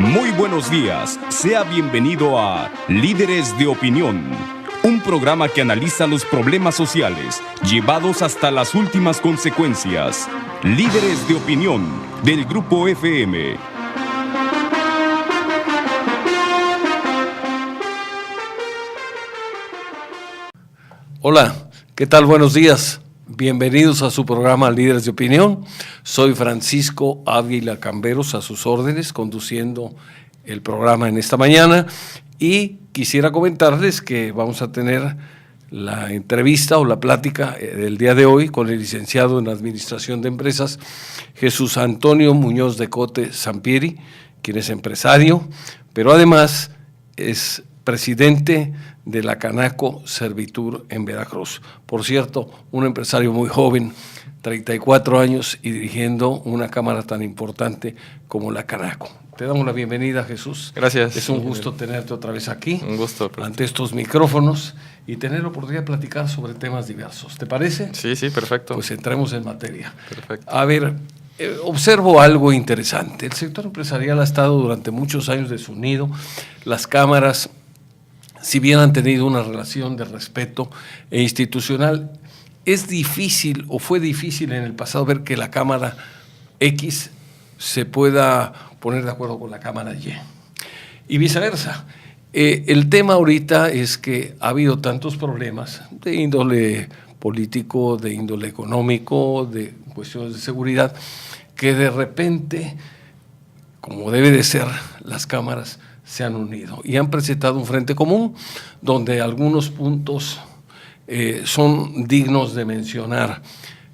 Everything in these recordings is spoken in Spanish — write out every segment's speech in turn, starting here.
Muy buenos días, sea bienvenido a Líderes de Opinión, un programa que analiza los problemas sociales llevados hasta las últimas consecuencias. Líderes de Opinión, del Grupo FM. Hola, ¿qué tal? Buenos días. Bienvenidos a su programa Líderes de Opinión. Soy Francisco Ávila Camberos, a sus órdenes, conduciendo el programa en esta mañana. Y quisiera comentarles que vamos a tener la entrevista o la plática del día de hoy con el licenciado en Administración de Empresas, Jesús Antonio Muñoz de Cote Sampieri, quien es empresario, pero además es presidente de la Canaco Servitur en Veracruz. Por cierto, un empresario muy joven, 34 años y dirigiendo una cámara tan importante como la Canaco. Te damos la bienvenida, Jesús. Gracias. Es un gusto tenerte otra vez aquí. Un gusto. Ante estos micrófonos y tener la oportunidad de platicar sobre temas diversos. ¿Te parece? Sí, perfecto. Pues entremos en materia. Perfecto. A ver, observo algo interesante. El sector empresarial ha estado durante muchos años desunido. Las cámaras, si bien han tenido una relación de respeto e institucional, es difícil o fue difícil en el pasado ver que la Cámara X se pueda poner de acuerdo con la Cámara Y y viceversa. El tema ahorita es que ha habido tantos problemas de índole político, de índole económico, de cuestiones de seguridad, que de repente, como debe de ser, las cámaras se han unido y han presentado un frente común donde algunos puntos son dignos de mencionar.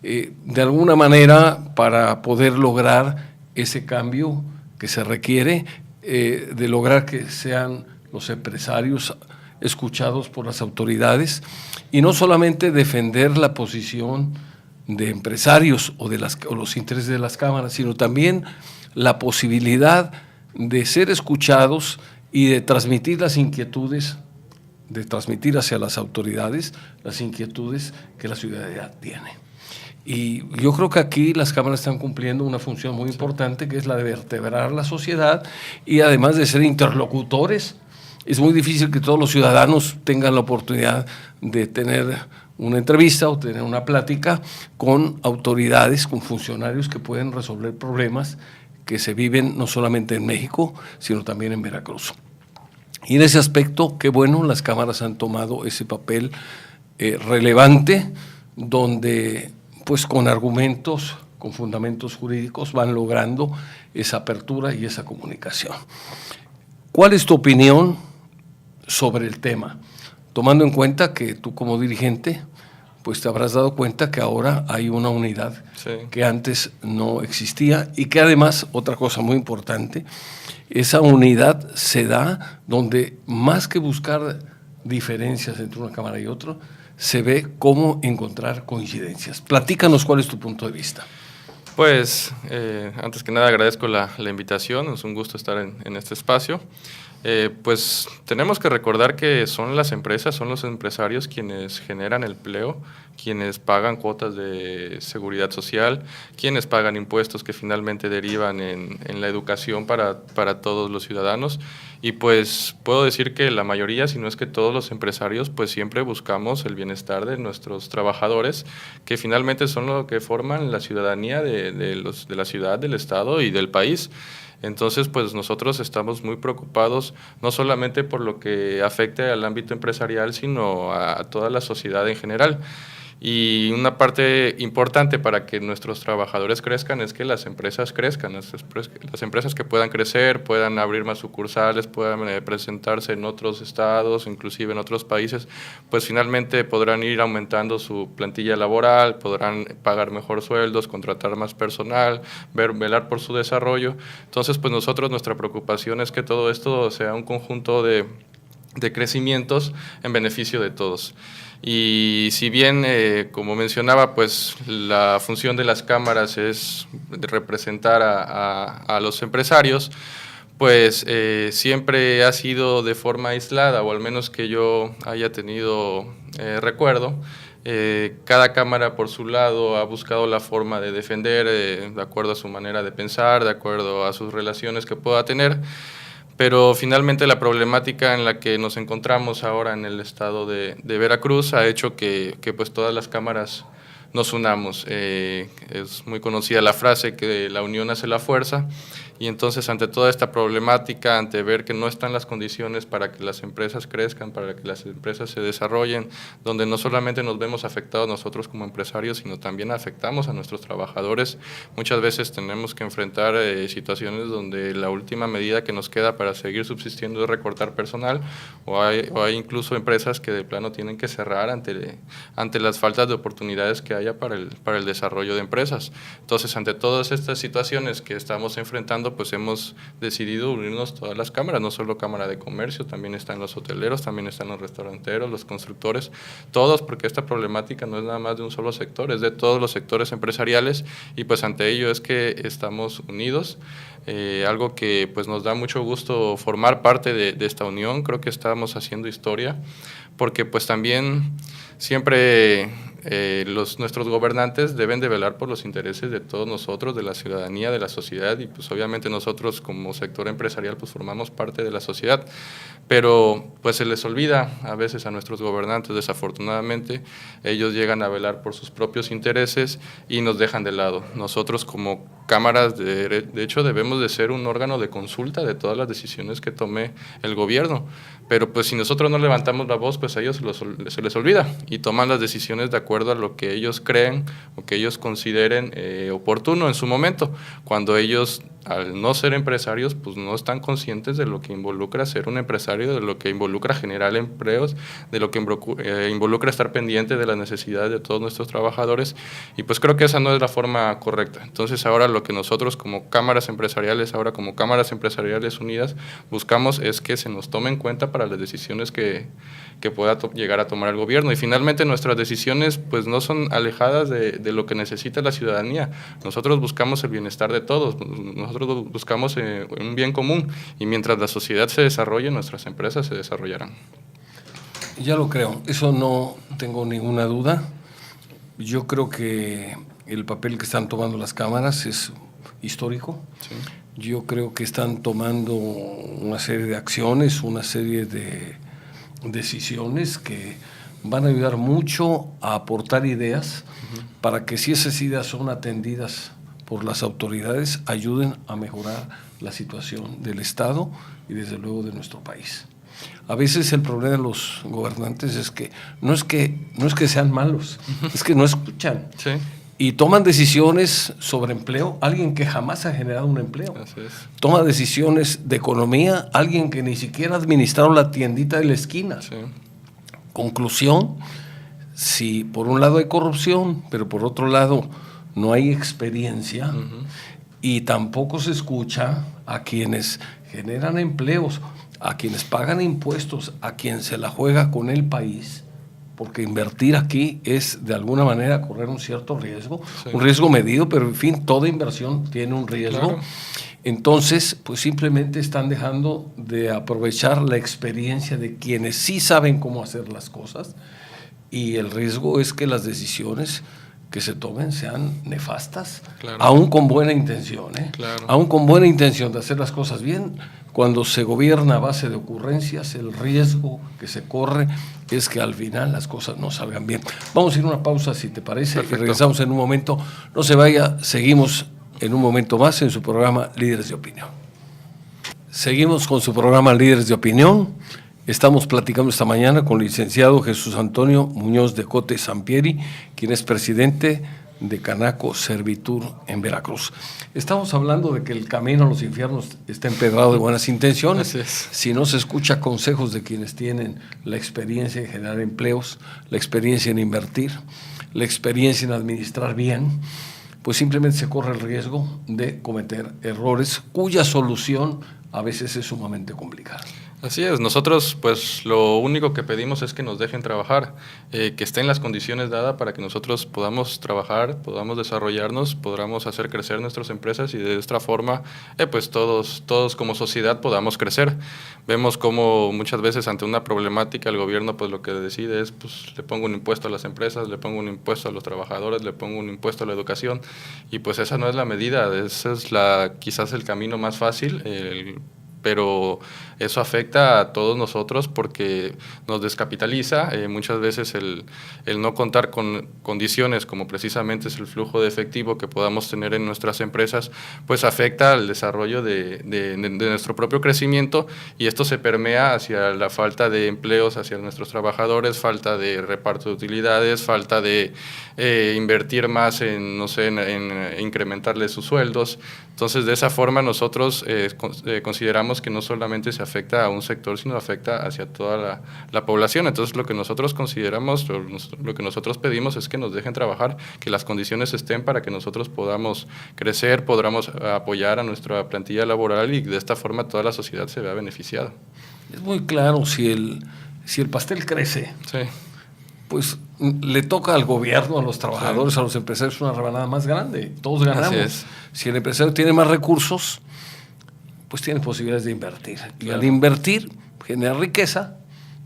De alguna manera, para poder lograr ese cambio que se requiere, de lograr que sean los empresarios escuchados por las autoridades y no solamente defender la posición de empresarios o los intereses de las cámaras, sino también la posibilidad de ser escuchados y de transmitir las inquietudes, de transmitir hacia las autoridades las inquietudes que la ciudadanía tiene. Y yo creo que aquí las cámaras están cumpliendo una función muy importante, que es la de vertebrar la sociedad y además de ser interlocutores. Es muy difícil que todos los ciudadanos tengan la oportunidad de tener una entrevista o tener una plática con autoridades, con funcionarios que pueden resolver problemas que se viven no solamente en México, sino también en Veracruz. Y en ese aspecto, qué bueno, las cámaras han tomado ese papel relevante, donde pues con argumentos, con fundamentos jurídicos, van logrando esa apertura y esa comunicación. ¿Cuál es tu opinión sobre el tema? Tomando en cuenta que tú como dirigente, pues te habrás dado cuenta que ahora hay una unidad que antes no existía y que además, otra cosa muy importante, esa unidad se da donde más que buscar diferencias entre una cámara y otra, se ve cómo encontrar coincidencias. Platícanos cuál es tu punto de vista. Pues, antes que nada agradezco la invitación, es un gusto estar en este espacio. Pues tenemos que recordar que son las empresas, son los empresarios quienes generan empleo, quienes pagan cuotas de seguridad social, quienes pagan impuestos que finalmente derivan en la educación para todos los ciudadanos. Y pues puedo decir que la mayoría, si no es que todos los empresarios, pues siempre buscamos el bienestar de nuestros trabajadores, que finalmente son lo que forman la ciudadanía de la ciudad, del estado y del país. Entonces, pues nosotros estamos muy preocupados, no solamente por lo que afecte al ámbito empresarial, sino a toda la sociedad en general. Y una parte importante para que nuestros trabajadores crezcan es que las empresas crezcan, las empresas que puedan crecer, puedan abrir más sucursales, puedan presentarse en otros estados, inclusive en otros países, pues finalmente podrán ir aumentando su plantilla laboral, podrán pagar mejor sueldos, contratar más personal, velar por su desarrollo. Entonces, pues nuestra preocupación es que todo esto sea un conjunto de crecimientos en beneficio de todos. Y si bien, como mencionaba, pues la función de las cámaras es representar a los empresarios, pues siempre ha sido de forma aislada, o al menos que yo haya tenido recuerdo. Cada cámara por su lado ha buscado la forma de defender de acuerdo a su manera de pensar, de acuerdo a sus relaciones que pueda tener. pero finalmente la problemática en la que nos encontramos ahora en el estado de Veracruz ha hecho que pues todas las cámaras nos unamos. Es muy conocida la frase que la unión hace la fuerza, y entonces ante toda esta problemática, ante ver que no están las condiciones para que las empresas crezcan, para que las empresas se desarrollen, donde no solamente nos vemos afectados nosotros como empresarios, sino también afectamos a nuestros trabajadores, muchas veces tenemos que enfrentar situaciones donde la última medida que nos queda para seguir subsistiendo es recortar personal, o hay incluso empresas que de plano tienen que cerrar ante las faltas de oportunidades que haya para el desarrollo de empresas. Entonces, ante todas estas situaciones que estamos enfrentando, pues hemos decidido unirnos todas las cámaras, no solo Cámara de Comercio, también están los hoteleros, también están los restauranteros, los constructores, todos, porque esta problemática no es nada más de un solo sector, es de todos los sectores empresariales, y pues ante ello es que estamos unidos. Algo que pues nos da mucho gusto formar parte de esta unión. Creo que estamos haciendo historia, porque pues también siempre nuestros gobernantes deben de velar por los intereses de todos nosotros, de la ciudadanía, de la sociedad, y pues obviamente nosotros como sector empresarial pues formamos parte de la sociedad, pero pues se les olvida a veces a nuestros gobernantes, desafortunadamente. Ellos llegan a velar por sus propios intereses y nos dejan de lado. Nosotros como cámaras, de hecho, debemos de ser un órgano de consulta de todas las decisiones que tome el gobierno, pero pues si nosotros no levantamos la voz, pues a ellos se les olvida y toman las decisiones de acuerdo a lo que ellos creen o que ellos consideren oportuno en su momento, cuando ellos, al no ser empresarios, pues no están conscientes de lo que involucra ser un empresario, de lo que involucra generar empleos, de lo que involucra estar pendiente de las necesidades de todos nuestros trabajadores, y pues creo que esa no es la forma correcta. Entonces ahora lo que nosotros como cámaras empresariales, unidas, buscamos es que se nos tome en cuenta para las decisiones que pueda llegar a tomar el gobierno, y finalmente nuestras decisiones pues no son alejadas de lo que necesita la ciudadanía. Nosotros buscamos el bienestar de todos, nosotros buscamos un bien común, y mientras la sociedad se desarrolle, nuestras empresas se desarrollarán. Ya lo creo, eso no tengo ninguna duda. Yo creo que el papel que están tomando las cámaras es histórico. Sí. Yo creo que están tomando una serie de acciones, una serie de decisiones que van a ayudar mucho a aportar ideas para que, si esas ideas son atendidas por las autoridades, ayuden a mejorar la situación del Estado y desde luego de nuestro país. A veces el problema de los gobernantes es que no es que sean malos, es que no escuchan. Sí. Y toman decisiones sobre empleo, alguien que jamás ha generado un empleo. Así es. Toma decisiones de economía, alguien que ni siquiera ha administrado la tiendita de la esquina. Sí. Conclusión, si por un lado hay corrupción, pero por otro lado no hay experiencia, y tampoco se escucha a quienes generan empleos, a quienes pagan impuestos, a quien se la juega con el país, porque invertir aquí es de alguna manera correr un cierto riesgo, sí. Un riesgo medido, pero en fin, toda inversión tiene un riesgo. Claro. Entonces, pues simplemente están dejando de aprovechar la experiencia de quienes sí saben cómo hacer las cosas, y el riesgo es que las decisiones que se tomen sean nefastas, claro. Aún con buena intención, claro. Aún con buena intención de hacer las cosas bien. Cuando se gobierna a base de ocurrencias, el riesgo que se corre es que al final las cosas no salgan bien. Vamos a ir a una pausa, si te parece. Perfecto. Y regresamos en un momento. No se vaya, seguimos en un momento más en su programa Líderes de Opinión. Seguimos con su programa Líderes de Opinión. Estamos platicando esta mañana con el licenciado Jesús Antonio Muñoz de Cote Sampieri, quien es presidente de Canaco Servitur en Veracruz. Estamos hablando de que el camino a los infiernos está empedrado de buenas intenciones. Si no se escucha consejos de quienes tienen la experiencia en generar empleos, la experiencia en invertir, la experiencia en administrar bien, pues simplemente se corre el riesgo de cometer errores cuya solución a veces es sumamente complicada. Así es, nosotros pues lo único que pedimos es que nos dejen trabajar, que estén las condiciones dadas para que nosotros podamos trabajar, podamos desarrollarnos, podamos hacer crecer nuestras empresas, y de esta forma pues todos como sociedad podamos crecer. Vemos como muchas veces ante una problemática el gobierno pues lo que decide es pues le pongo un impuesto a las empresas, le pongo un impuesto a los trabajadores, le pongo un impuesto a la educación, y pues esa no es la medida, esa es quizás el camino más fácil, pero eso afecta a todos nosotros porque nos descapitaliza. Muchas veces el no contar con condiciones como precisamente es el flujo de efectivo que podamos tener en nuestras empresas, pues afecta al desarrollo de nuestro propio crecimiento, y esto se permea hacia la falta de empleos hacia nuestros trabajadores, falta de reparto de utilidades, falta de invertir más en, no sé, en incrementarles sus sueldos. Entonces, de esa forma nosotros consideramos que no solamente se afecta a un sector, sino afecta hacia toda la población. Entonces, lo que nosotros consideramos, lo que nosotros pedimos es que nos dejen trabajar, que las condiciones estén para que nosotros podamos crecer, podamos apoyar a nuestra plantilla laboral y de esta forma toda la sociedad se vea beneficiada. Es muy claro, si el pastel crece, sí, pues le toca al gobierno, a los trabajadores, sí, a los empresarios una rebanada más grande. Todos ganamos. Así es. Si el empresario tiene más recursos, pues tiene posibilidades de invertir. Claro. Y al invertir genera riqueza,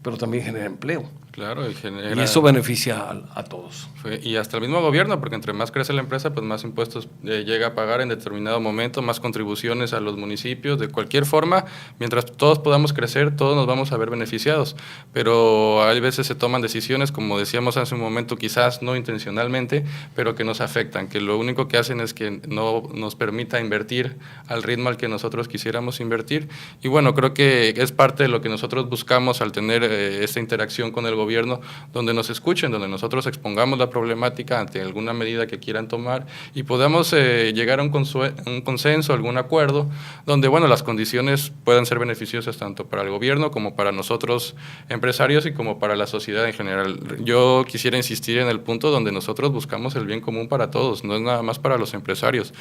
pero también genera empleo. Claro, y eso beneficia a todos. Y hasta el mismo gobierno, porque entre más crece la empresa, pues más impuestos llega a pagar en determinado momento, más contribuciones a los municipios, de cualquier forma. Mientras todos podamos crecer, todos nos vamos a ver beneficiados. Pero hay veces se toman decisiones, como decíamos hace un momento, quizás no intencionalmente, pero que nos afectan, que lo único que hacen es que no nos permita invertir al ritmo al que nosotros quisiéramos invertir. Y bueno, creo que es parte de lo que nosotros buscamos al tener esta interacción con el gobierno, donde nos escuchen, donde nosotros expongamos la problemática ante alguna medida que quieran tomar y podamos llegar a un consenso, algún acuerdo, donde bueno, las condiciones puedan ser beneficiosas tanto para el gobierno como para nosotros empresarios y como para la sociedad en general. Yo quisiera insistir en el punto donde nosotros buscamos el bien común para todos, no es nada más para los empresarios.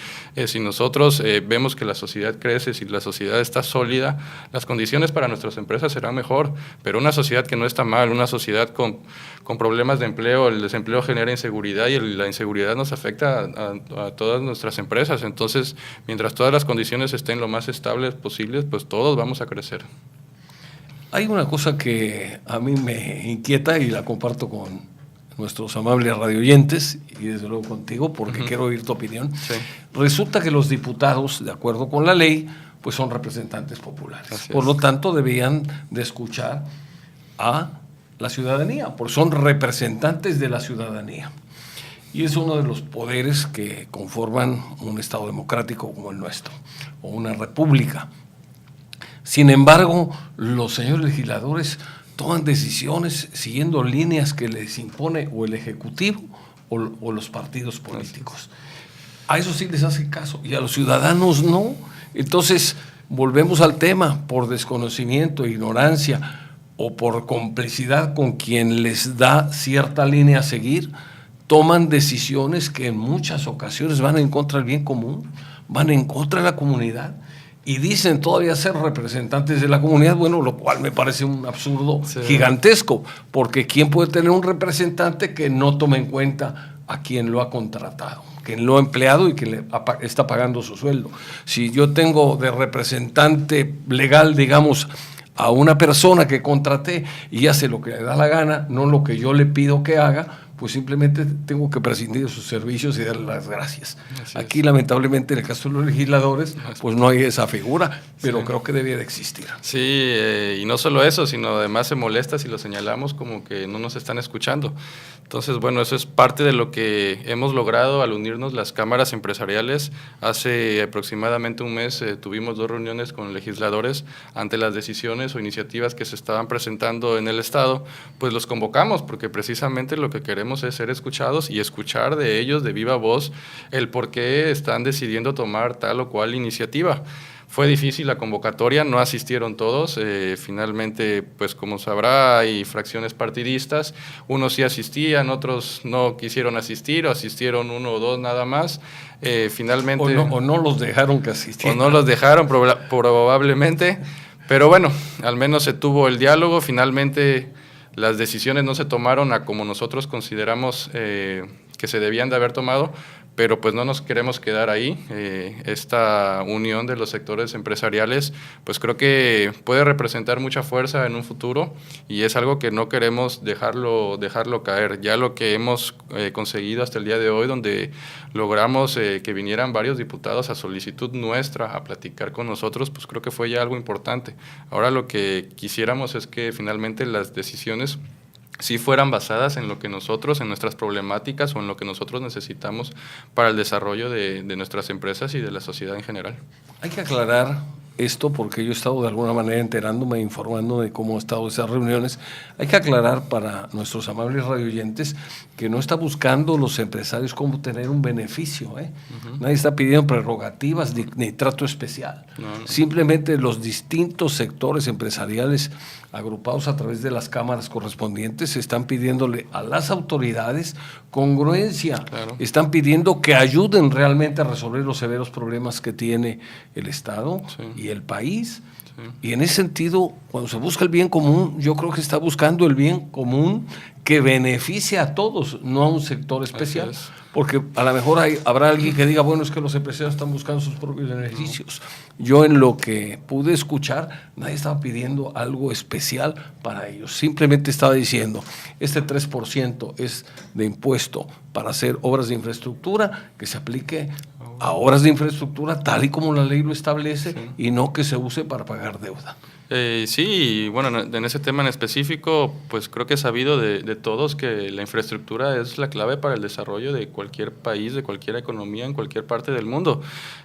Si nosotros vemos que la sociedad crece, si la sociedad está sólida, las condiciones para nuestras empresas serán mejor, pero una sociedad que no está mal, una sociedad con problemas de empleo, el desempleo genera inseguridad y la inseguridad nos afecta a todas nuestras empresas. Entonces, mientras todas las condiciones estén lo más estables posibles, pues todos vamos a crecer. Hay una cosa que a mí me inquieta y la comparto con nuestros amables radioyentes y desde luego contigo porque quiero oír tu opinión. Sí. Resulta que los diputados, de acuerdo con la ley, pues son representantes populares. Por lo tanto, debían de escuchar a la ciudadanía, porque son representantes de la ciudadanía. Y es uno de los poderes que conforman un Estado democrático como el nuestro, o una república. Sin embargo, los señores legisladores toman decisiones siguiendo líneas que les impone o el Ejecutivo o los partidos políticos. A eso sí les hace caso, y a los ciudadanos no. Entonces, volvemos al tema, por desconocimiento, ignorancia, o por complicidad con quien les da cierta línea a seguir, toman decisiones que en muchas ocasiones van en contra del bien común, van en contra de la comunidad, y dicen todavía ser representantes de la comunidad, bueno, lo cual me parece un absurdo gigantesco, porque ¿quién puede tener un representante que no tome en cuenta a quien lo ha contratado, quien lo ha empleado y que le está pagando su sueldo? Si yo tengo de representante legal, digamos, a una persona que contraté y hace lo que le da la gana, no lo que yo le pido que haga, pues simplemente tengo que prescindir de sus servicios y darle las gracias. Aquí, lamentablemente, en el caso de los legisladores, pues no hay esa figura, pero creo que debía de existir. Sí, y no solo eso, sino además se molesta si lo señalamos como que no nos están escuchando. Entonces, bueno, eso es parte de lo que hemos logrado al unirnos las cámaras empresariales. Hace aproximadamente un mes tuvimos 2 reuniones con legisladores ante las decisiones o iniciativas que se estaban presentando en el Estado, pues los convocamos porque precisamente lo que queremos es ser escuchados y escuchar de ellos de viva voz el por qué están decidiendo tomar tal o cual iniciativa. Fue difícil la convocatoria, no asistieron todos, finalmente, pues como sabrá, hay fracciones partidistas, unos sí asistían, otros no quisieron asistir, o asistieron 1 o 2 nada más, finalmente… O no los dejaron que asistieran. O no los dejaron probablemente, pero bueno, al menos se tuvo el diálogo, finalmente las decisiones no se tomaron a como nosotros consideramos que se debían de haber tomado, pero pues no nos queremos quedar ahí. Esta unión de los sectores empresariales, pues creo que puede representar mucha fuerza en un futuro y es algo que no queremos dejarlo caer. Ya lo que hemos conseguido hasta el día de hoy, donde logramos que vinieran varios diputados a solicitud nuestra a platicar con nosotros, pues creo que fue ya algo importante. Ahora lo que quisiéramos es que finalmente las decisiones si fueran basadas en lo que nosotros, en nuestras problemáticas o en lo que nosotros necesitamos para el desarrollo de nuestras empresas y de la sociedad en general. Hay que aclarar esto porque yo he estado de alguna manera enterándome, informando de cómo han estado esas reuniones. Hay que aclarar para nuestros amables radioyentes que no está buscando los empresarios cómo tener un beneficio, ¿eh? Nadie está pidiendo prerrogativas ni trato especial. No. Simplemente los distintos sectores empresariales agrupados a través de las cámaras correspondientes están pidiéndole a las autoridades congruencia, claro. Están pidiendo que ayuden realmente a resolver los severos problemas que tiene el Estado y el país. Y en ese sentido, cuando se busca el bien común, yo creo que está buscando el bien común que beneficie a todos, no a un sector especial. Porque a lo mejor habrá alguien que diga, bueno, es que los empresarios están buscando sus propios beneficios. No. Yo en lo que pude escuchar, nadie estaba pidiendo algo especial para ellos. Simplemente estaba diciendo, este 3% es de impuesto para hacer obras de infraestructura, que se aplique a obras de infraestructura tal y como la ley lo establece y no que se use para pagar deuda. Sí, bueno, en ese tema en específico, pues creo que es sabido de todos que la infraestructura es la clave para el desarrollo de cualquier país, de cualquier economía en cualquier parte del mundo.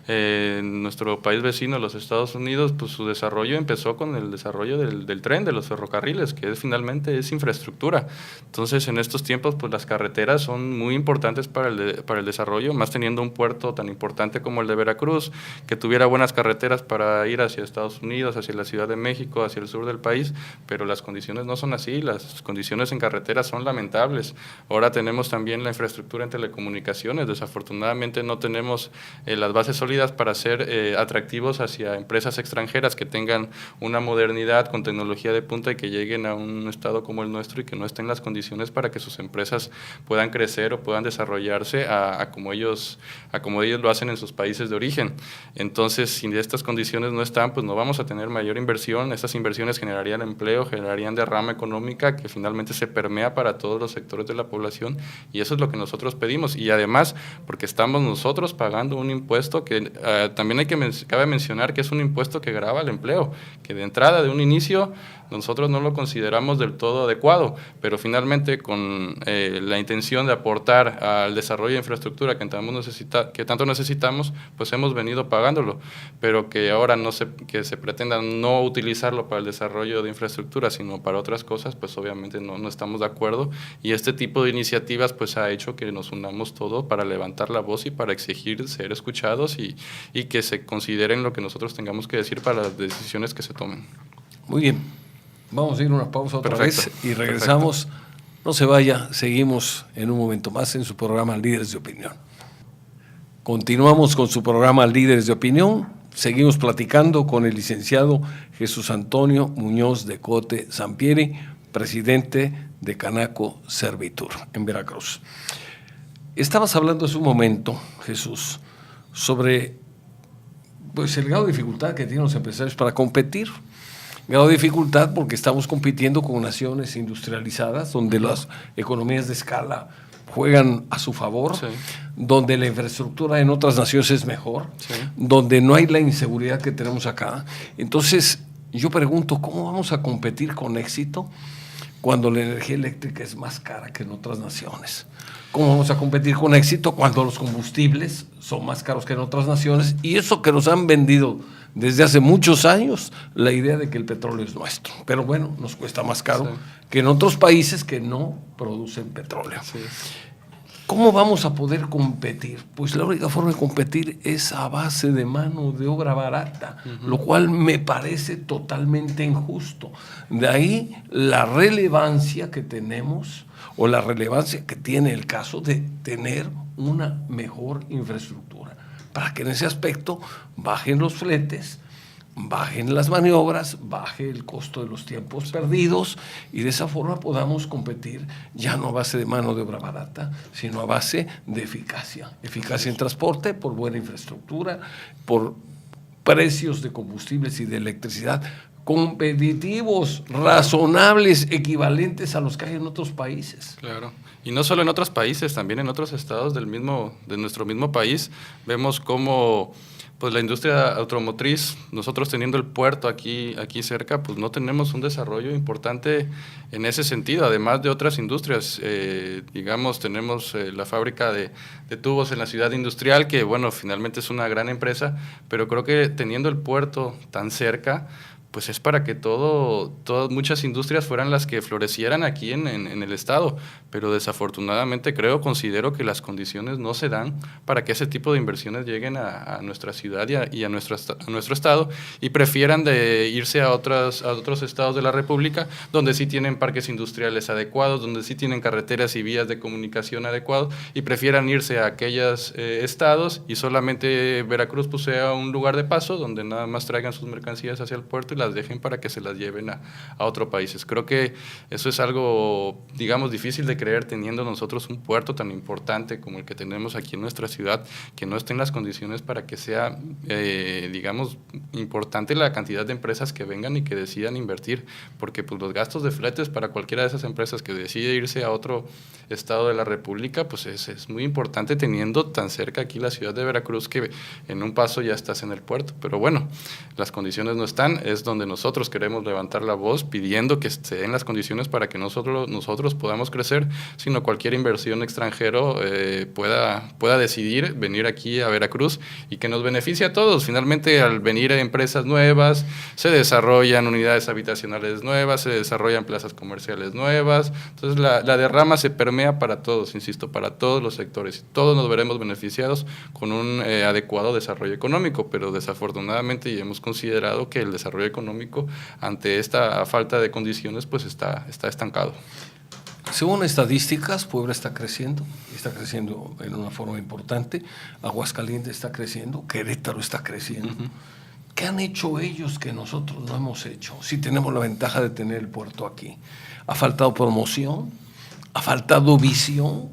Nuestro país vecino, los Estados Unidos, pues su desarrollo empezó con el desarrollo del tren, de los ferrocarriles, que finalmente es infraestructura. Entonces, en estos tiempos, pues las carreteras son muy importantes para el desarrollo, más teniendo un puerto tan importante como el de Veracruz, que tuviera buenas carreteras para ir hacia Estados Unidos, hacia la Ciudad de México, hacia el sur del país, pero las condiciones no son así, las condiciones en carreteras son lamentables. Ahora tenemos también la infraestructura en telecomunicaciones, desafortunadamente no tenemos las bases sólidas para ser atractivos hacia empresas extranjeras que tengan una modernidad con tecnología de punta y que lleguen a un estado como el nuestro y que no estén las condiciones para que sus empresas puedan crecer o puedan desarrollarse a como ellos lo hacen en sus países de origen. Entonces, si estas condiciones no están, pues no vamos a tener mayor inversión. Estas inversiones generarían empleo, generarían derrama económica que finalmente se permea para todos los sectores de la población y eso es lo que nosotros pedimos y además porque estamos nosotros pagando un impuesto que también cabe mencionar que es un impuesto que grava el empleo, que de entrada, de un inicio, nosotros no lo consideramos del todo adecuado, pero finalmente con la intención de aportar al desarrollo de infraestructura que tanto necesitamos, pues hemos venido pagándolo, pero que ahora que se pretenda no utilizarlo para el desarrollo de infraestructura, sino para otras cosas, pues obviamente no estamos de acuerdo y este tipo de iniciativas pues ha hecho que nos unamos todos para levantar la voz y para exigir ser escuchados y que se consideren lo que nosotros tengamos que decir para las decisiones que se tomen. Muy bien. Vamos a ir a una pausa otra vez y regresamos. Perfecto. No se vaya, seguimos en un momento más en su programa Líderes de Opinión. Continuamos con su programa Líderes de Opinión. Seguimos platicando con el licenciado Jesús Antonio Muñoz de Cote Sampieri, presidente de Canaco Servitur en Veracruz. Estabas hablando hace un momento, Jesús, sobre pues, el grado de dificultad que tienen los empresarios para competir. Grado de dificultad porque estamos compitiendo con naciones industrializadas donde las economías de escala juegan a su favor, donde la infraestructura en otras naciones es mejor, donde no hay la inseguridad que tenemos acá. Entonces, yo pregunto, ¿cómo vamos a competir con éxito cuando la energía eléctrica es más cara que en otras naciones? ¿Cómo vamos a competir con éxito cuando los combustibles son más caros que en otras naciones? Y eso que nos han vendido desde hace muchos años, la idea de que el petróleo es nuestro. Pero bueno, nos cuesta más caro que en otros países que no producen petróleo. ¿Cómo vamos a poder competir? Pues la única forma de competir es a base de mano de obra barata, lo cual me parece totalmente injusto. De ahí la relevancia que tenemos o la relevancia que tiene el caso de tener una mejor infraestructura, para que en ese aspecto bajen los fletes bajen las maniobras, baje el costo de los tiempos perdidos y de esa forma podamos competir ya no a base de mano de obra barata, sino a base de eficacia. Eficacia en transporte, por buena infraestructura, por precios de combustibles y de electricidad competitivos, razonables, equivalentes a los que hay en otros países. Claro. Y no solo en otros países, también en otros estados de nuestro mismo país, vemos cómo pues la industria automotriz, nosotros teniendo el puerto aquí cerca, pues no tenemos un desarrollo importante en ese sentido, además de otras industrias. Digamos, tenemos la fábrica de tubos en la ciudad industrial, que bueno, finalmente es una gran empresa, pero creo que teniendo el puerto tan cerca, pues es para que muchas industrias fueran las que florecieran aquí en el estado, pero desafortunadamente considero que las condiciones no se dan para que ese tipo de inversiones lleguen a nuestra ciudad y a nuestro estado, y prefieran de irse a otros estados de la República, donde sí tienen parques industriales adecuados, donde sí tienen carreteras y vías de comunicación adecuados, y prefieran irse a aquellos estados y solamente Veracruz pues sea un lugar de paso donde nada más traigan sus mercancías hacia el puerto y las dejen para que se las lleven a otros países. Creo que eso es algo, digamos, difícil de creer teniendo nosotros un puerto tan importante como el que tenemos aquí en nuestra ciudad, que no estén las condiciones para que sea, digamos, importante la cantidad de empresas que vengan y que decidan invertir, porque pues los gastos de fletes para cualquiera de esas empresas que decide irse a otro estado de la República, pues es muy importante teniendo tan cerca aquí la ciudad de Veracruz, que en un paso ya estás en el puerto. Pero bueno, las condiciones no están, es donde nosotros queremos levantar la voz pidiendo que se den las condiciones para que nosotros podamos crecer, sino cualquier inversión extranjero pueda decidir venir aquí a Veracruz y que nos beneficie a todos. Finalmente, al venir empresas nuevas, se desarrollan unidades habitacionales nuevas, se desarrollan plazas comerciales nuevas, entonces la derrama se permea para todos, insisto, para todos los sectores. Todos nos veremos beneficiados con un adecuado desarrollo económico, pero desafortunadamente ya hemos considerado que el desarrollo económico ante esta falta de condiciones pues está estancado. Según estadísticas, Puebla está creciendo en una forma importante, Aguascalientes está creciendo, Querétaro está creciendo. Uh-huh. ¿Qué han hecho ellos que nosotros no hemos hecho? Si tenemos la ventaja de tener el puerto aquí. ¿Ha faltado promoción? ¿Ha faltado visión?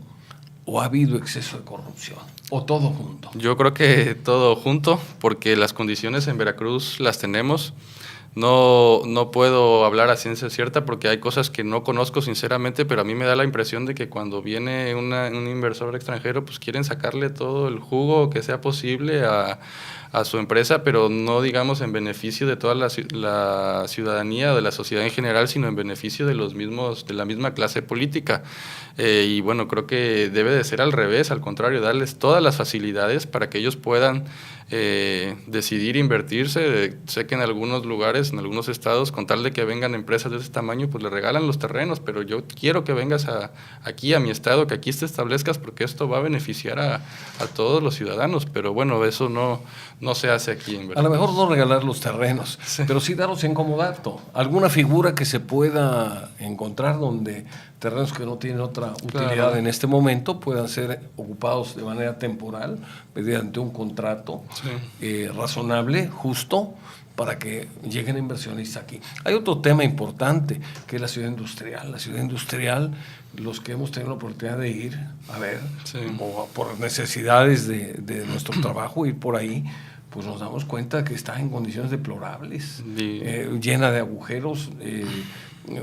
¿O ha habido exceso de corrupción? ¿O todo junto? Yo creo que todo junto, porque las condiciones en Veracruz las tenemos. No puedo hablar a ciencia cierta porque hay cosas que no conozco sinceramente, pero a mí me da la impresión de que cuando viene un inversor extranjero, pues quieren sacarle todo el jugo que sea posible a su empresa, pero no digamos en beneficio de toda la ciudadanía o de la sociedad en general, sino en beneficio de la misma clase política. Y bueno, creo que debe de ser al revés, al contrario, darles todas las facilidades para que ellos puedan decidir invertirse. Sé que en algunos lugares, en algunos estados, con tal de que vengan empresas de ese tamaño, pues le regalan los terrenos, pero yo quiero que vengas aquí a mi estado, que aquí te establezcas, porque esto va a beneficiar a todos los ciudadanos, pero bueno, eso no se hace aquí en Veracruz. A lo mejor no regalar los terrenos, sí, pero sí darlos en comodato. Alguna figura que se pueda encontrar donde terrenos que no tienen otra utilidad, claro, en este momento puedan ser ocupados de manera temporal mediante un contrato, sí, razonable, justo, para que lleguen inversionistas aquí. Hay otro tema importante, que es la ciudad industrial. La ciudad industrial, los que hemos tenido la oportunidad de ir a ver, sí, o por necesidades de nuestro trabajo, ir por ahí, pues nos damos cuenta que está en condiciones deplorables, sí, llena de agujeros,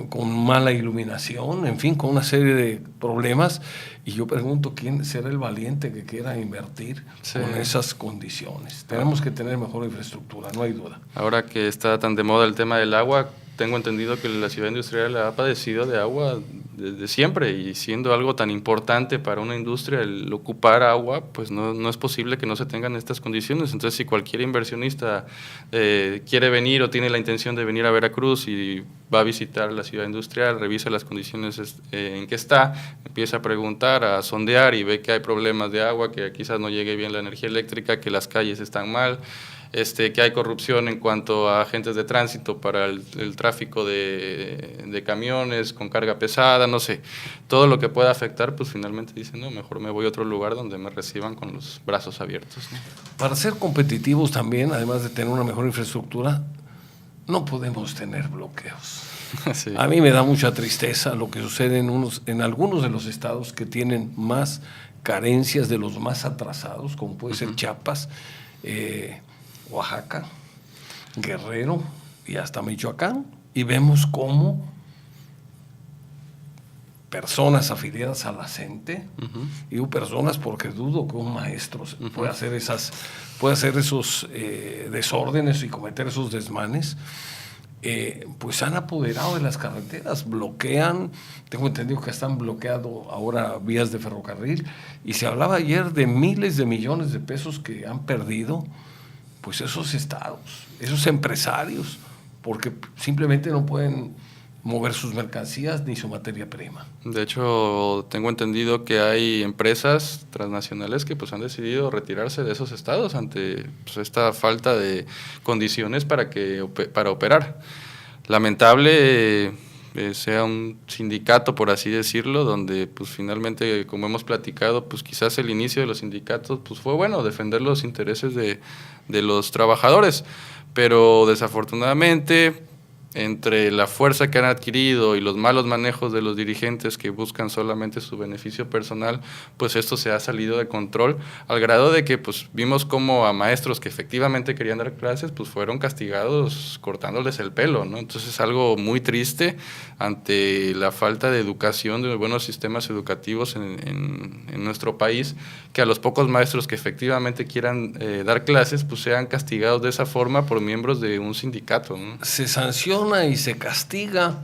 con mala iluminación, en fin, con una serie de problemas, y yo pregunto quién será el valiente que quiera invertir, sí, con esas condiciones. Tenemos que tener mejor infraestructura, no hay duda. Ahora que está tan de moda el tema del agua, tengo entendido que la ciudad industrial ha padecido de agua desde siempre, y siendo algo tan importante para una industria el ocupar agua, pues no es posible que no se tengan estas condiciones. Entonces, si cualquier inversionista quiere venir o tiene la intención de venir a Veracruz y va a visitar la ciudad industrial, revisa las condiciones en que está, empieza a preguntar, a sondear y ve que hay problemas de agua, que quizás no llegue bien la energía eléctrica, que las calles están mal, que hay corrupción en cuanto a agentes de tránsito para el tráfico de camiones con carga pesada, no sé, todo lo que pueda afectar, pues finalmente dicen, no, mejor me voy a otro lugar donde me reciban con los brazos abiertos, ¿no? Para ser competitivos también, además de tener una mejor infraestructura, no podemos tener bloqueos. Sí. A mí me da mucha tristeza lo que sucede en algunos de los estados que tienen más carencias, de los más atrasados, como puede ser Chiapas, Oaxaca, Guerrero y hasta Michoacán, y vemos cómo personas afiliadas a la CENTE, digo personas porque dudo que un maestro pueda hacer esos desórdenes y cometer esos desmanes, pues han apoderado de las carreteras, bloquean, tengo entendido que están bloqueando ahora vías de ferrocarril, y se hablaba ayer de miles de millones de pesos que han perdido pues esos estados, esos empresarios, porque simplemente no pueden mover sus mercancías ni su materia prima. De hecho, tengo entendido que hay empresas transnacionales que pues han decidido retirarse de esos estados ante pues, esta falta de condiciones para operar. Lamentable sea un sindicato, por así decirlo, donde pues finalmente, como hemos platicado, pues quizás el inicio de los sindicatos pues fue bueno, defender los intereses de los trabajadores, pero desafortunadamente entre la fuerza que han adquirido y los malos manejos de los dirigentes que buscan solamente su beneficio personal, pues esto se ha salido de control al grado de que pues vimos como a maestros que efectivamente querían dar clases pues fueron castigados cortándoles el pelo, ¿no? Entonces es algo muy triste ante la falta de educación, de buenos sistemas educativos en nuestro país, que a los pocos maestros que efectivamente quieran dar clases pues sean castigados de esa forma por miembros de un sindicato, ¿no? Se sanciona y se castiga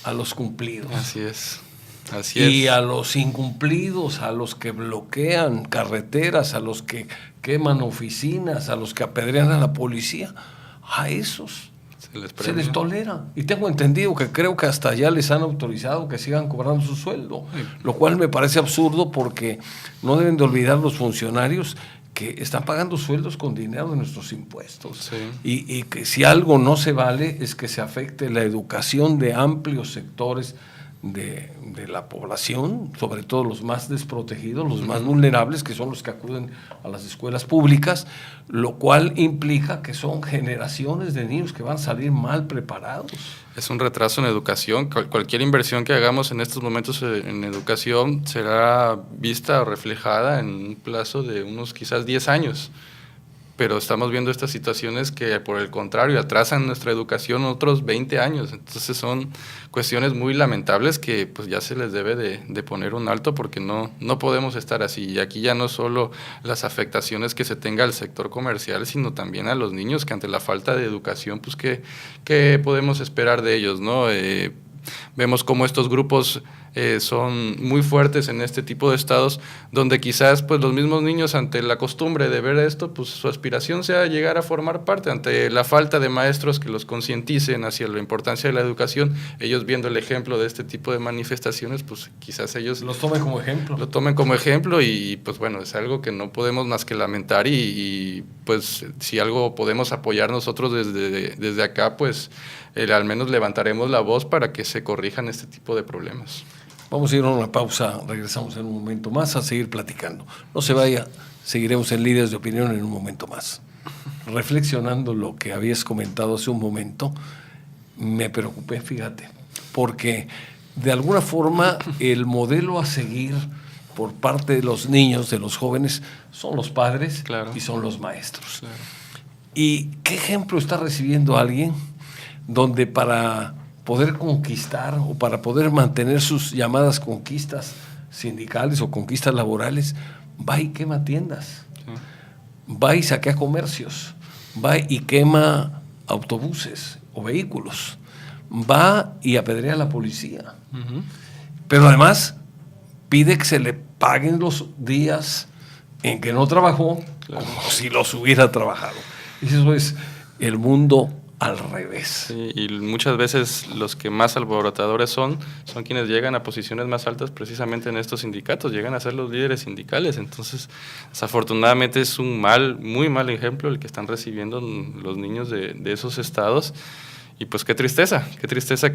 a los cumplidos. Así es. Y a los incumplidos, a los que bloquean carreteras, a los que queman oficinas, a los que apedrean a la policía, a esos se les tolera. Y tengo entendido que creo que hasta ya les han autorizado que sigan cobrando su sueldo, lo cual me parece absurdo porque no deben de olvidar los funcionarios que están pagando sueldos con dinero de nuestros impuestos. Sí. Y que si algo no se vale es que se afecte la educación de amplios sectores de la población, sobre todo los más desprotegidos, los más vulnerables, que son los que acuden a las escuelas públicas, lo cual implica que son generaciones de niños que van a salir mal preparados. Es un retraso en educación. Cualquier inversión que hagamos en estos momentos en educación será vista o reflejada en un plazo de unos quizás 10 años. Pero estamos viendo estas situaciones que por el contrario atrasan nuestra educación otros 20 años. Entonces son cuestiones muy lamentables que pues ya se les debe de poner un alto porque no podemos estar así. Y aquí ya no solo las afectaciones que se tenga al sector comercial, sino también a los niños que ante la falta de educación, pues ¿qué podemos esperar de ellos, ¿no? Vemos cómo estos grupos son muy fuertes en este tipo de estados, donde quizás pues los mismos niños ante la costumbre de ver esto, pues su aspiración sea llegar a formar parte, ante la falta de maestros que los concienticen hacia la importancia de la educación, ellos viendo el ejemplo de este tipo de manifestaciones, pues quizás ellos los tomen como ejemplo. Lo tomen como ejemplo y pues bueno, es algo que no podemos más que lamentar y pues si algo podemos apoyar nosotros desde acá, pues al menos levantaremos la voz para que se corrijan este tipo de problemas. Vamos a ir a una pausa, regresamos en un momento más a seguir platicando. No se vaya, seguiremos en Líderes de Opinión en un momento más. Reflexionando lo que habías comentado hace un momento, me preocupé, fíjate, porque de alguna forma el modelo a seguir por parte de los niños, de los jóvenes, son los padres, claro, y son los maestros. Claro. ¿Y qué ejemplo está recibiendo alguien donde para poder conquistar o para poder mantener sus llamadas conquistas sindicales o conquistas laborales, va y quema tiendas, va y saquea comercios, va y quema autobuses o vehículos, va y apedrea a la policía, pero además pide que se le paguen los días en que no trabajó, claro, como si los hubiera trabajado? Eso es el mundo al revés. Sí, y muchas veces los que más alborotadores son quienes llegan a posiciones más altas precisamente en estos sindicatos, llegan a ser los líderes sindicales. Entonces, desafortunadamente es un muy mal ejemplo el que están recibiendo los niños de esos estados. Y pues qué tristeza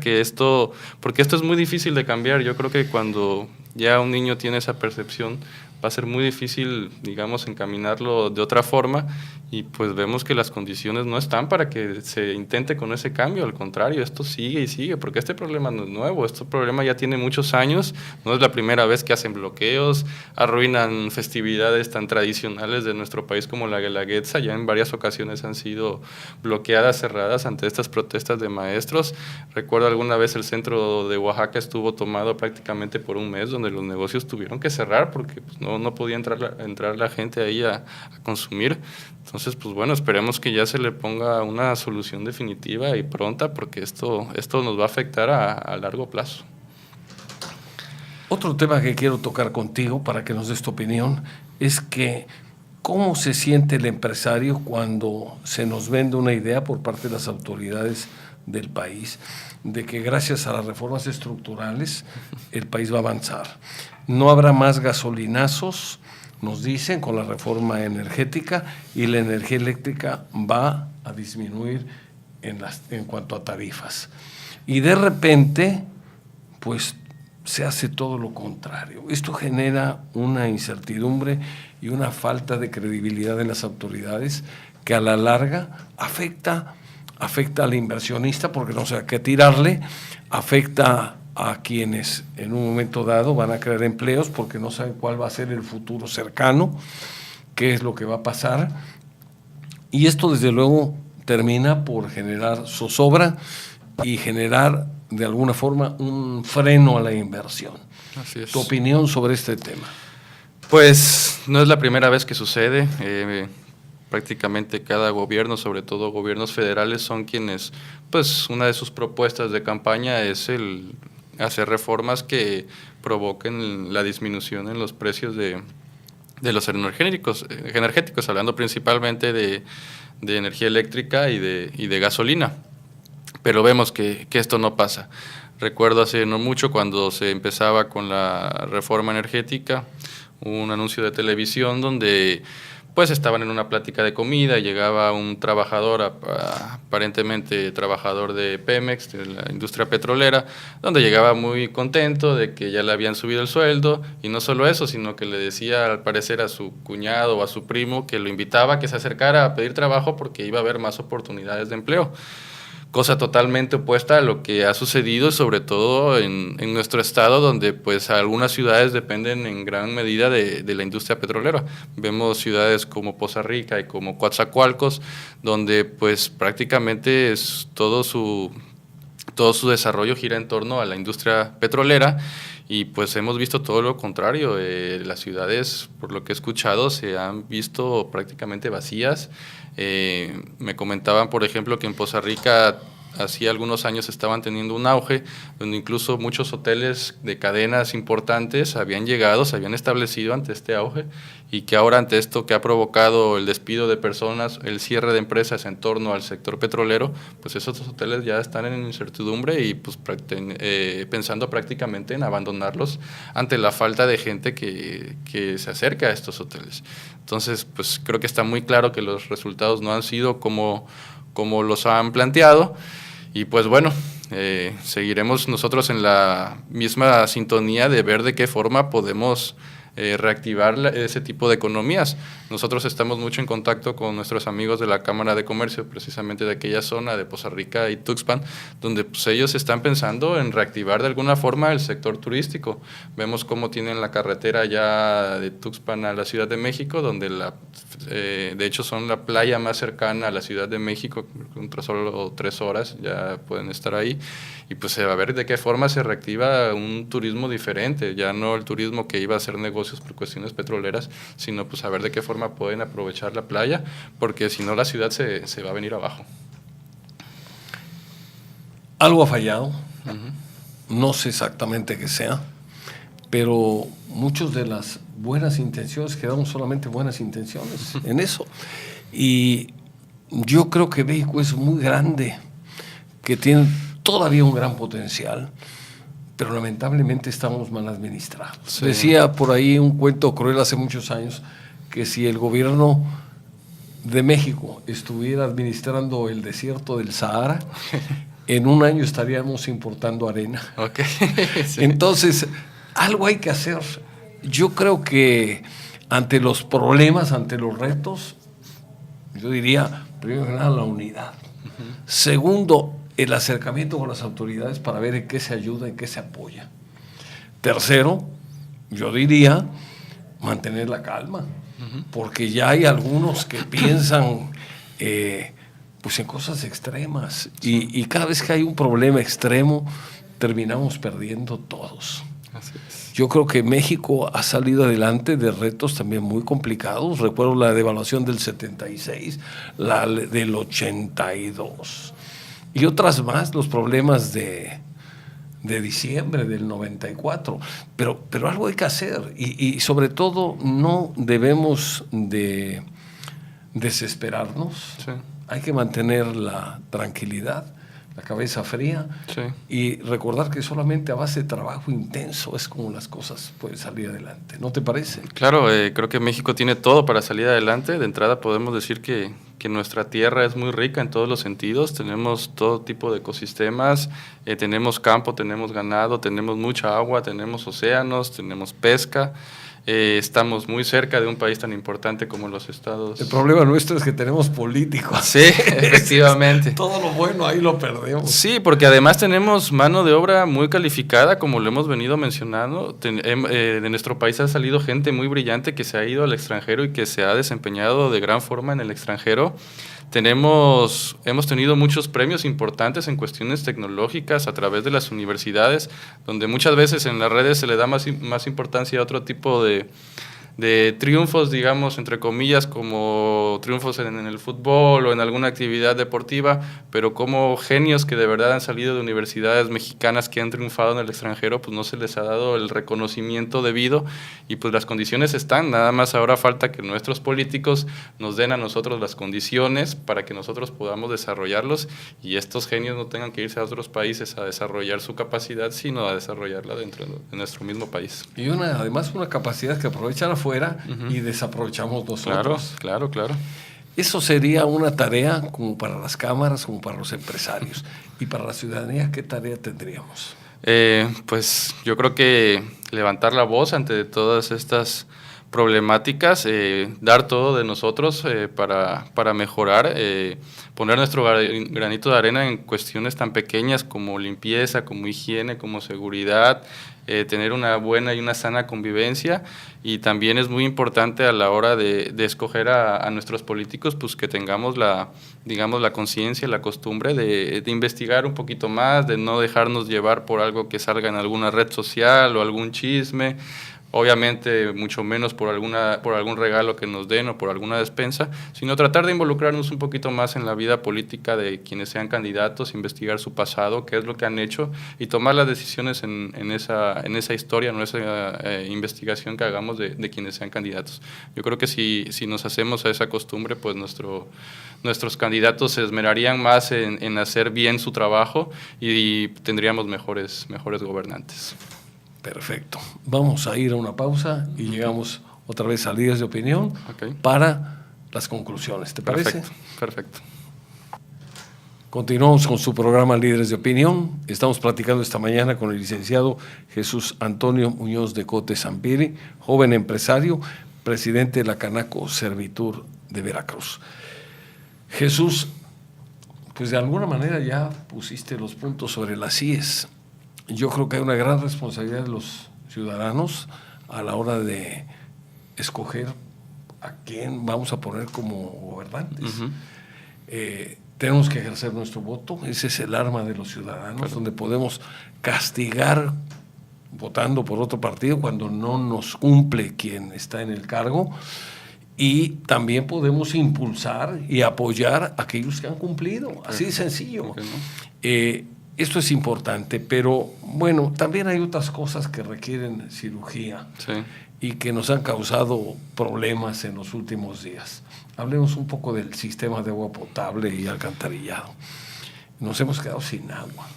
que esto, porque esto es muy difícil de cambiar. Yo creo que cuando ya un niño tiene esa percepción, va a ser muy difícil, digamos, encaminarlo de otra forma, y pues vemos que las condiciones no están para que se intente con ese cambio. Al contrario, esto sigue y sigue, porque este problema no es nuevo, este problema ya tiene muchos años, no es la primera vez que hacen bloqueos, arruinan festividades tan tradicionales de nuestro país como la Guelaguetza, ya en varias ocasiones han sido bloqueadas, cerradas ante estas protestas de maestros. Recuerdo alguna vez el centro de Oaxaca estuvo tomado prácticamente por un mes, donde los negocios tuvieron que cerrar porque pues, no podía entrar la gente ahí a consumir. Entonces, pues bueno, esperemos que ya se le ponga una solución definitiva y pronta, porque esto nos va a afectar a largo plazo. Otro tema que quiero tocar contigo para que nos des tu opinión es que ¿cómo se siente el empresario cuando se nos vende una idea por parte de las autoridades del país de que gracias a las reformas estructurales el país va a avanzar? No habrá más gasolinazos, nos dicen, con la reforma energética, y la energía eléctrica va a disminuir en cuanto a tarifas. Y de repente, pues se hace todo lo contrario. Esto genera una incertidumbre y una falta de credibilidad en las autoridades que a la larga afecta al inversionista, porque no sé a qué tirarle, afecta a quienes en un momento dado van a crear empleos porque no saben cuál va a ser el futuro cercano, qué es lo que va a pasar, y esto desde luego termina por generar zozobra y generar de alguna forma un freno a la inversión. Así es. ¿Tu opinión sobre este tema? Pues no es la primera vez que sucede. Prácticamente cada gobierno, sobre todo gobiernos federales, son quienes, pues una de sus propuestas de campaña es el hacer reformas que provoquen la disminución en los precios de los energéticos, hablando principalmente de energía eléctrica y de gasolina. Pero vemos que esto no pasa. Recuerdo hace no mucho, cuando se empezaba con la reforma energética, un anuncio de televisión donde pues estaban en una plática de comida y llegaba un trabajador, aparentemente trabajador de Pemex, de la industria petrolera, donde llegaba muy contento de que ya le habían subido el sueldo, y no solo eso, sino que le decía al parecer a su cuñado o a su primo que lo invitaba a que se acercara a pedir trabajo porque iba a haber más oportunidades de empleo. Cosa totalmente opuesta a lo que ha sucedido, sobre todo en nuestro estado, donde pues algunas ciudades dependen en gran medida de la industria petrolera. Vemos ciudades como Poza Rica y como Coatzacoalcos, donde pues prácticamente todo su desarrollo gira en torno a la industria petrolera, y pues hemos visto todo lo contrario. Las ciudades, por lo que he escuchado, se han visto prácticamente vacías. Me comentaban, por ejemplo, que en Poza Rica hacía algunos años estaban teniendo un auge, donde incluso muchos hoteles de cadenas importantes habían llegado, se habían establecido ante este auge, y que ahora ante esto que ha provocado el despido de personas, el cierre de empresas en torno al sector petrolero, pues esos hoteles ya están en incertidumbre y pues pensando prácticamente en abandonarlos ante la falta de gente que se acerca a estos hoteles. Entonces, pues creo que está muy claro que los resultados no han sido como los han planteado, y pues bueno, seguiremos nosotros en la misma sintonía de ver de qué forma podemos reactivar ese tipo de economías. Nosotros estamos mucho en contacto con nuestros amigos de la Cámara de Comercio, precisamente de aquella zona de Poza Rica y Tuxpan, donde pues, ellos están pensando en reactivar de alguna forma el sector turístico. Vemos cómo tienen la carretera ya de Tuxpan a la Ciudad de México, donde de hecho son la playa más cercana a la Ciudad de México, con solo 3 horas ya pueden estar ahí, y pues se va a ver de qué forma se reactiva un turismo diferente, ya no el turismo que iba a hacer negocios por cuestiones petroleras, sino pues a ver de qué forma pueden aprovechar la playa, porque si no la ciudad se va a venir abajo. Algo ha fallado, no sé exactamente qué sea, pero muchas de las buenas intenciones quedaron solamente buenas intenciones en eso. Y Yo creo que México es muy grande, que tiene todavía un gran potencial, pero lamentablemente estamos mal administrados. Sí. Decía por ahí un cuento cruel hace muchos años que si el gobierno de México estuviera administrando el desierto del Sahara, en un año estaríamos importando arena. Okay. Sí. Entonces, algo hay que hacer. Yo creo que ante los problemas, ante los retos, yo diría, primero que nada, la unidad. Uh-huh. Segundo, el acercamiento con las autoridades para ver en qué se ayuda, en qué se apoya. Tercero, yo diría, mantener la calma, uh-huh. porque ya hay algunos que piensan pues en cosas extremas, y cada vez que hay un problema extremo, terminamos perdiendo todos. Así es. Yo creo que México ha salido adelante de retos también muy complicados. Recuerdo la devaluación del 76, la del 82 y otras más, los problemas de diciembre del 94. Pero algo hay que hacer y sobre todo no debemos de desesperarnos. Sí. Hay que mantener la tranquilidad, la cabeza fría, sí. y recordar que solamente a base de trabajo intenso es como las cosas pueden salir adelante. ¿No te parece? Claro, creo que México tiene todo para salir adelante. De entrada podemos decir que nuestra tierra es muy rica en todos los sentidos. Tenemos todo tipo de ecosistemas, tenemos campo, tenemos ganado, tenemos mucha agua, tenemos océanos, tenemos pesca. Estamos muy cerca de un país tan importante como los Estados. El problema nuestro es que tenemos políticos. Sí, efectivamente. Todo lo bueno ahí lo perdemos. Sí, porque además tenemos mano de obra muy calificada, como lo hemos venido mencionando. De nuestro país ha salido gente muy brillante que se ha ido al extranjero y que se ha desempeñado de gran forma en el extranjero. Hemos tenido muchos premios importantes en cuestiones tecnológicas a través de las universidades, donde muchas veces en las redes se le da más importancia a otro tipo de triunfos, digamos, entre comillas, como triunfos en el fútbol o en alguna actividad deportiva, pero como genios que de verdad han salido de universidades mexicanas que han triunfado en el extranjero, pues no se les ha dado el reconocimiento debido, y pues las condiciones están, nada más ahora falta que nuestros políticos nos den a nosotros las condiciones para que nosotros podamos desarrollarlos y estos genios no tengan que irse a otros países a desarrollar su capacidad, sino a desarrollarla dentro de nuestro mismo país. Y además una capacidad que aprovechan afuera, uh-huh. y desaprovechamos nosotros. Claro. Eso sería una tarea como para las cámaras, como para los empresarios. Y para la ciudadanía, ¿qué tarea tendríamos? Pues yo creo que levantar la voz ante todas estas problemáticas, dar todo de nosotros para mejorar, poner nuestro granito de arena en cuestiones tan pequeñas como limpieza, como higiene, como seguridad, tener una buena y una sana convivencia, y también es muy importante a la hora de escoger a nuestros políticos, pues que tengamos la conciencia, la costumbre de investigar un poquito más, de no dejarnos llevar por algo que salga en alguna red social o algún chisme. Obviamente mucho menos por algún regalo que nos den o por alguna despensa, sino tratar de involucrarnos un poquito más en la vida política de quienes sean candidatos, investigar su pasado, qué es lo que han hecho y tomar las decisiones en esa historia, en esa investigación que hagamos de quienes sean candidatos. Yo creo que si nos hacemos a esa costumbre, pues nuestros candidatos se esmerarían más en hacer bien su trabajo y tendríamos mejores gobernantes. Perfecto. Vamos a ir a una pausa y llegamos otra vez a Líderes de Opinión, para las conclusiones. ¿Te parece? Perfecto. Continuamos con su programa Líderes de Opinión. Estamos platicando esta mañana con el licenciado Jesús Antonio Muñoz de Cote Sampiri, joven empresario, presidente de la Canaco Servitur de Veracruz. Jesús, pues de alguna manera ya pusiste los puntos sobre las íes. Yo creo que hay una gran responsabilidad de los ciudadanos a la hora de escoger a quién vamos a poner como gobernantes. Uh-huh. Tenemos que ejercer nuestro voto, ese es el arma de los ciudadanos, claro, donde podemos castigar votando por otro partido cuando no nos cumple quien está en el cargo, y también podemos impulsar y apoyar a aquellos que han cumplido, así de sencillo. esto es importante, pero bueno, también hay otras cosas que requieren cirugía y que nos han causado problemas en los últimos días. Hablemos un poco del sistema de agua potable y alcantarillado. Nos hemos quedado sin agua.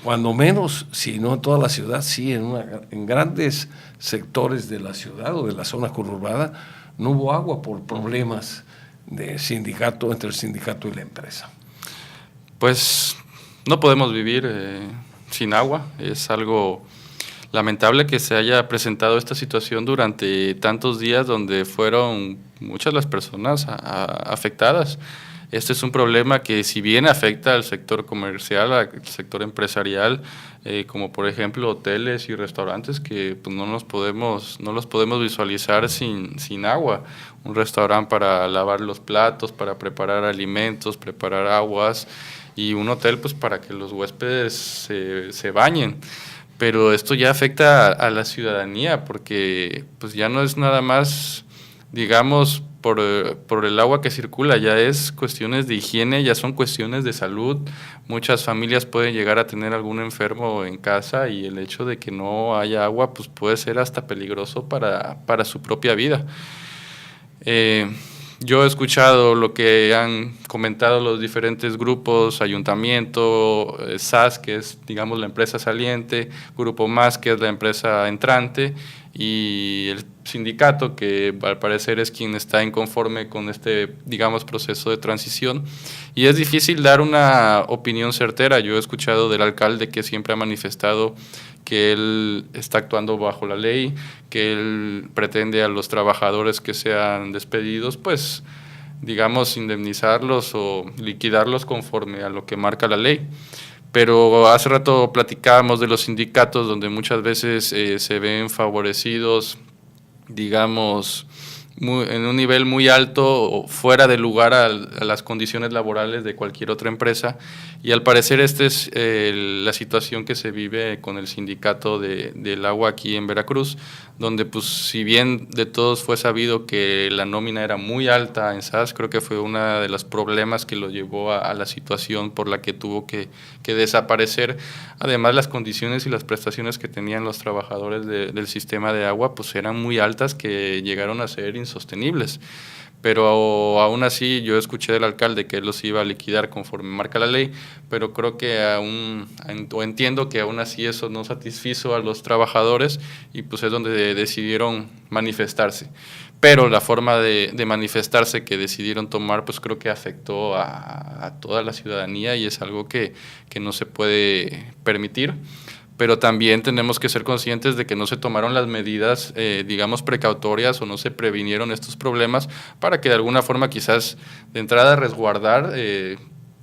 Cuando menos, si no en toda la ciudad, sí, en grandes sectores de la ciudad o de la zona conurbada, no hubo agua por problemas de sindicato, entre el sindicato y la empresa. Pues no podemos vivir sin agua. Es algo lamentable que se haya presentado esta situación durante tantos días donde fueron muchas las personas afectadas. Este es un problema que, si bien afecta al sector comercial, al sector empresarial, como por ejemplo hoteles y restaurantes, que pues, no los podemos visualizar sin agua. Un restaurante para lavar los platos, para preparar alimentos, preparar aguas, y un hotel pues para que los huéspedes se bañen. Pero esto ya afecta a la ciudadanía, porque pues ya no es nada más, digamos, por el agua que circula, ya es cuestiones de higiene, ya son cuestiones de salud. Muchas familias pueden llegar a tener algún enfermo en casa, y el hecho de que no haya agua pues puede ser hasta peligroso para su propia vida. Yo he escuchado lo que han comentado los diferentes grupos, Ayuntamiento, SAS, que es, digamos, la empresa saliente, Grupo Más, que es la empresa entrante, y el sindicato, que al parecer es quien está inconforme con este, digamos, proceso de transición. Y es difícil dar una opinión certera. Yo he escuchado del alcalde que siempre ha manifestado que él está actuando bajo la ley, que él pretende a los trabajadores que sean despedidos, pues, digamos, indemnizarlos o liquidarlos conforme a lo que marca la ley. Pero hace rato platicábamos de los sindicatos, donde muchas veces se ven favorecidos, digamos, en un nivel muy alto o fuera de lugar a las condiciones laborales de cualquier otra empresa, y al parecer esta es la situación que se vive con el sindicato del agua aquí en Veracruz, donde pues si bien de todos fue sabido que la nómina era muy alta en SAS, creo que fue uno de los problemas que lo llevó a la situación por la que tuvo que desaparecer. Además, las condiciones y las prestaciones que tenían los trabajadores del sistema de agua pues eran muy altas, que llegaron a ser insostenibles. Pero aún así yo escuché del alcalde que él los iba a liquidar conforme marca la ley, pero creo que entiendo que aún así eso no satisfizo a los trabajadores, y pues es donde decidieron manifestarse. Pero la forma de manifestarse que decidieron tomar, pues creo que afectó a toda la ciudadanía, y es algo que no se puede permitir. Pero también tenemos que ser conscientes de que no se tomaron las medidas, digamos, precautorias, o no se previnieron estos problemas para que de alguna forma quizás de entrada resguardar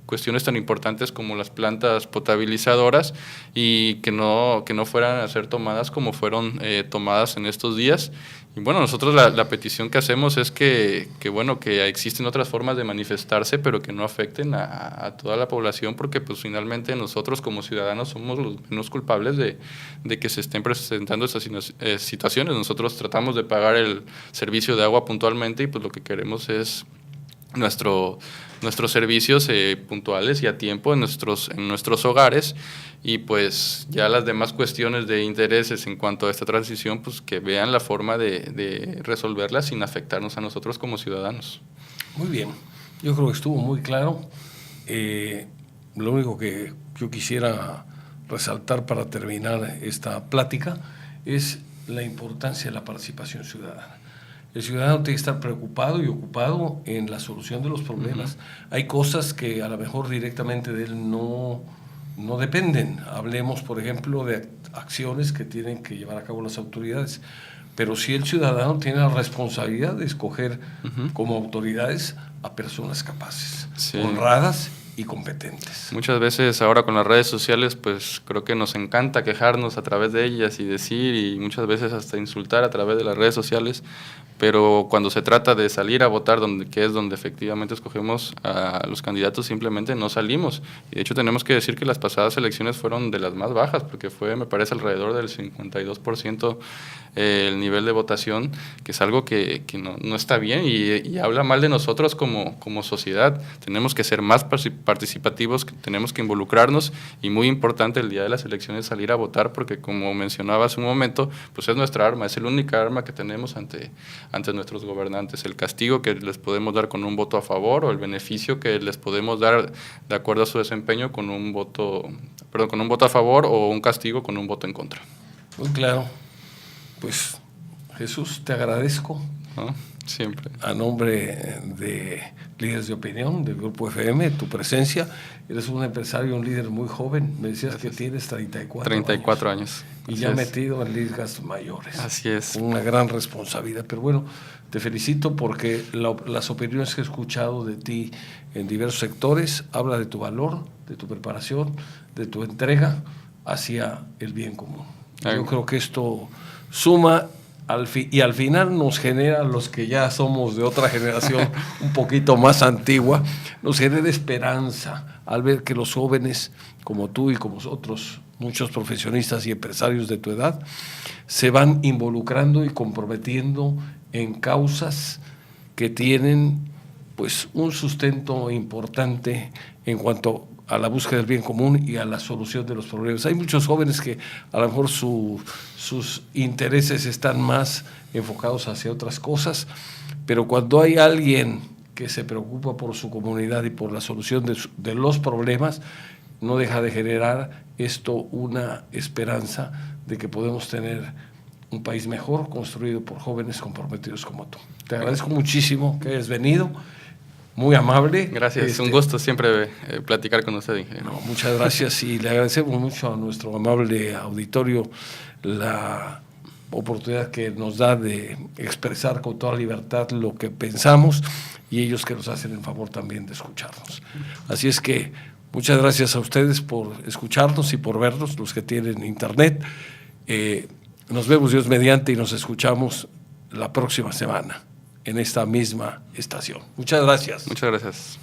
cuestiones tan importantes como las plantas potabilizadoras, y que no fueran a ser tomadas como fueron tomadas en estos días. Y bueno, nosotros la petición que hacemos es que existen otras formas de manifestarse, pero que no afecten a toda la población, porque pues finalmente nosotros como ciudadanos somos los menos culpables de que se estén presentando estas situaciones. Nosotros tratamos de pagar el servicio de agua puntualmente, y pues lo que queremos es nuestros servicios puntuales y a tiempo en nuestros hogares, y pues ya las demás cuestiones de intereses en cuanto a esta transición, pues que vean la forma de resolverlas sin afectarnos a nosotros como ciudadanos. Muy bien, yo creo que estuvo muy claro. Lo único que yo quisiera resaltar para terminar esta plática es la importancia de la participación ciudadana. El ciudadano tiene que estar preocupado y ocupado en la solución de los problemas. Uh-huh. Hay cosas que a lo mejor directamente de él no dependen. Hablemos, por ejemplo, de acciones que tienen que llevar a cabo las autoridades. Pero sí el ciudadano tiene la responsabilidad de escoger como autoridades a personas capaces, honradas y competentes. Muchas veces ahora con las redes sociales, pues creo que nos encanta quejarnos a través de ellas y decir, y muchas veces hasta insultar a través de las redes sociales, pero cuando se trata de salir a votar, que es donde efectivamente escogemos a los candidatos, simplemente no salimos. Y de hecho tenemos que decir que las pasadas elecciones fueron de las más bajas, porque fue, me parece, alrededor del 52% el nivel de votación, que es algo que no está bien, y habla mal de nosotros como sociedad. Tenemos que ser más participativos, que tenemos que involucrarnos y muy importante el día de las elecciones salir a votar porque como mencionaba hace un momento, pues es nuestra arma, es la única arma que tenemos ante nuestros gobernantes, el castigo que les podemos dar con un voto a favor o el beneficio que les podemos dar de acuerdo a su desempeño con un voto a favor o un castigo con un voto en contra. Muy claro. Pues Jesús, te agradezco. ¿No? Siempre. A nombre de Líderes de Opinión, del Grupo FM, tu presencia. Eres un empresario, un líder muy joven. Me decías que tienes 34 años. Y ya metido en ligas mayores. Así es. Una gran responsabilidad. Pero bueno, te felicito porque las opiniones que he escuchado de ti en diversos sectores habla de tu valor, de tu preparación, de tu entrega hacia el bien común. Yo creo que esto suma y al final nos genera, los que ya somos de otra generación un poquito más antigua, nos genera esperanza al ver que los jóvenes como tú y como otros, muchos profesionistas y empresarios de tu edad, se van involucrando y comprometiendo en causas que tienen pues un sustento importante en cuanto a la búsqueda del bien común y a la solución de los problemas. Hay muchos jóvenes que a lo mejor sus intereses están más enfocados hacia otras cosas, pero cuando hay alguien que se preocupa por su comunidad y por la solución de los problemas, no deja de generar esto una esperanza de que podemos tener un país mejor construido por jóvenes comprometidos como tú. Te agradezco muchísimo que hayas venido. Muy amable. Gracias, un gusto siempre platicar con usted, ingeniero. No, muchas gracias y le agradecemos mucho a nuestro amable auditorio la oportunidad que nos da de expresar con toda libertad lo que pensamos y ellos que nos hacen el favor también de escucharnos. Así es que muchas gracias a ustedes por escucharnos y por vernos, los que tienen internet. Nos vemos Dios mediante y nos escuchamos la próxima semana en esta misma estación. Muchas gracias. Muchas gracias.